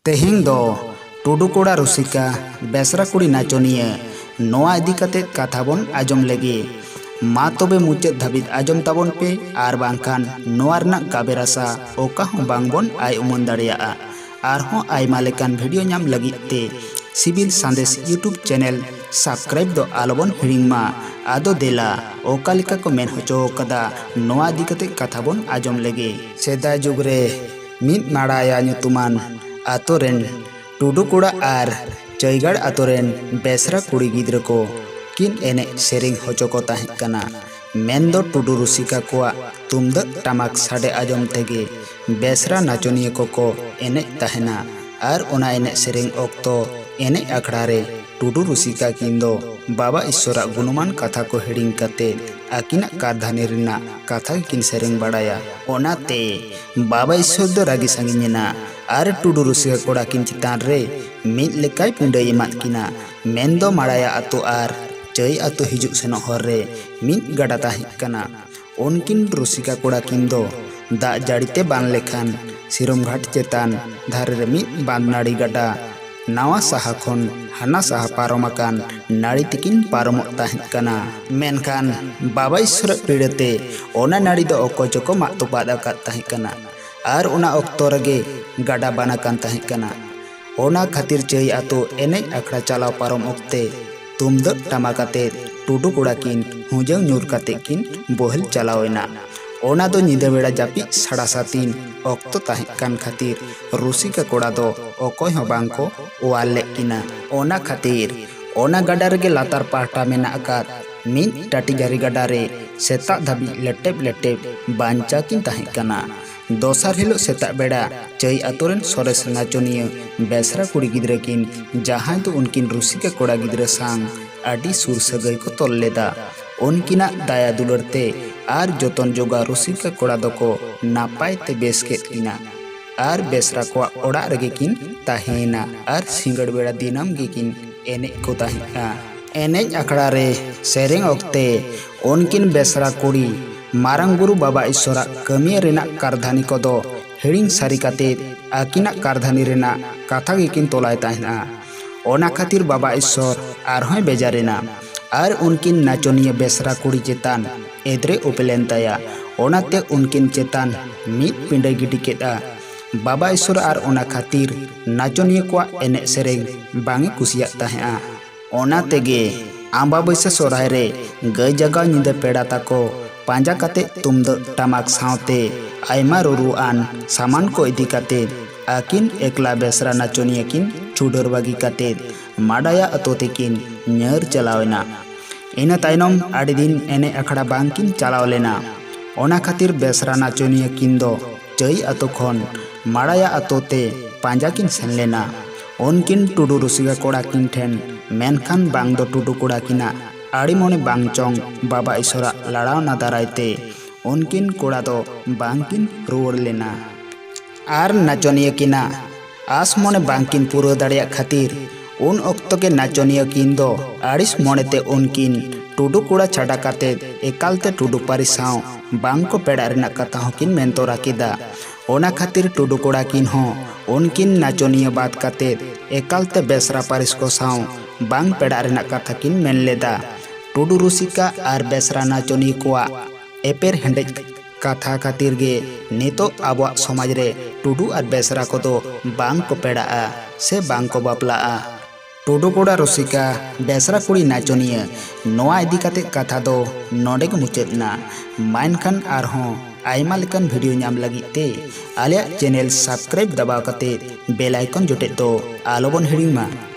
तेहें दो टुडू कोड़ा रुसिका बेसरा कुड़ी नाचनिया नोआ इदी कते कथा बोन आजम लगे मा तोबे मुचाद धाबित आजम ताबन पे आर बांखान नोआ रना गाबे रासा ओका हों बांगबोन आय उमन दाड़ेयाआ आर हों आयमा लेकान वीडियो नाम लगित ते सिविल संदेश यूट्यूब चैनल सब्सक्राइब दो आलोबन हिड़िंगमा आदो देला ओका लेका को मेन होचो कदा नोआ इदी कते कथा बोन आजम लगे सेदाय जुगरे मिद माड़ाया ᱧᱩᱛᱩᱢᱟᱱ आतोरेन टुडू कोड़ा आर चैगड़ आतोरेन बेसरा कुड़ी गिद्र को किन एने सेरिंग होचो को ताहें कना मेन दो टुडू रुसिका कोआ तुमदक टमाक साडे आजम तेगे बेसरा नाचनिया को एने ताहेना आर ओना एने सेरिंग ओक्तो एने आखड़ा रे टुडू रुसिका किन दो बाबा ईश्वरा गुणमान कथा को हिड़िंग कते आकिना कारधानी रिना कथा किन सेरिंग बाड़ाया ओनाते बाबा ईश्वर दो रागी संगिना आर टुडू रुसिका कोड़ा किन चितान रे मिद लेकाय पिंडा एमाद किना मेन दो माड़ाया आतो आर चई आतो हिजुक सेनो हर रे मिद गड़ा ताहें कना उनकिन रुसिका कोड़ा किन दो दा जाड़ीते बान लेखान सिरम घाट चेतान धारे रे मिद बांध नाड़ी गड़ा नावा साहा खन हाना साहा पारमाकान नाड़ी तिकिन पारमोग ताहें कना मेनखान बाबा ईश्वर पीड़ते ओना नाड़ी दो ओको चोको माग तोपाद आकाद ताहें कना आर ओना ओक्तो रगे गाडा बानाकान ताहें कना ओना खातिर चई आतो एनेज आखड़ा चलाव पारम ओक्ते तुमदक टमाकाते टुडू कोड़ा किन हुजंग ᱧᱩᱨ काते किन बोहल चलावेना ओना दो ᱧᱤᱫᱟᱹ बेड़ा जापी साड़ा सातीन ओक्तो ताहें कान खातिर रुसिका कोड़ा दो ओकोय हो बांको ओवाल ले किना ओना खातिर ओना गाडा रगे लातार पाहटा मेना आकाद मिद टाटी जारी गाडा रे सेता धाबी लेटेब लेटेब बांचा किन ताहें कना दोसार हिलो सेता बेड़ा चई आतोरेन सोरेस नाचनिया बेसरा कुड़ी गिद्रा किन जहां तो उनकिन रुसिका कोड़ा गिद्रा सांग आडी सुर सगई को तोल लेदा उनकिना दाया दुलरते आर जोतन जोगा रुसिका कोड़ा दको नापाय ते बेस केद किना आर बेसरा को ओड़ा रगे किन ताहेना आर सिंगड़ बेड़ा दिनम गे किन एने को ताहेना एनेज आखड़ा रे सेरेंग ओक्ते उनकिन बेसरा कुड़ी मारंग गुरु बाबा ईश्वरा कमिया रेना कारधानी को दो हिड़िंग सारी काते आकिना कारधानी रेना कथा गिकिन तोलाय ताहेना ओना खातिर बाबा ईश्वर आरहोय बेजारेना आर उनकिन नाचनिया बेसरा कुड़ी चेतान एद्रे उपेलेन ताया ओनाते उनकिन चेतान मिद पिंडा गिडी केदा बाबा ईश्वर आर ओना खातिर नाचनिया को एने सेरेंग बांगे कुसिया ताहेआ ओना तेगे आंबा बैसा सोराय रे गई जगह निंदा पेड़ा ताको पांजा काते तुमदक टमाक सावते आयमा रुरुआन सामान को इदी काते आकिन एकला बेसरा नाचनिया किन चुडर बागी काते माडाया अतोते किन ᱧᱮᱨ चलावेना इना तायनम आड़ी दिन एने आखड़ा बांकिन चलाव लेना ओना खातिर बेसरा नाचनिया किन दो चई आतो खन माडाया अतोते पांजा किन सेन लेना उनकिन टुडू रुसिका कोड़ा किन ठेन मेनखान बांग दो टुडू कोड़ा किना आड़ी मोने बांग चोंग बाबा ईश्वरा लड़ाव ना दारायते उनकिन कोड़ा दो बांकिन रुवर लेना आर नाचनिया किना आस मोने बांकिन पूरा दाड़िया खातिर उन ओक्तो के नाचनिया किन दो आड़िस मोनेते उनकिन टुडू कोड़ा छाड़ा काते एकालते टुडू पारी साव बांग को पेड़ा रेना कथा होकिन मेनतोरा किदा ओना खातिर टुडू कोड़ा किन हो उनकिन नाचनिया बात काते एकालते बेसरा पारिस को साव बांग पेड़ा रेना कथा किन मेन लेदा टुडू रुसिका आर बेसरा नाचनिया कोआ एपेर हेंडेज कथा खातिर गे नितो आबो समाज रे टुडू आर बेसरा को दो बांग को पेड़ा से बांग को बापला टुडू कोड़ा रुसिका बेसरा कुड़ी नाचनिया नोआ इदी काते कथा दो नोडे को मुचादना माइनखान आरहों आयमा लेकान वीडियो नाम लगिते आलिया चैनल सब्सक्राइब दबाव काते बेल आइकन जोटे दो आलोबन हिड़िंगमा।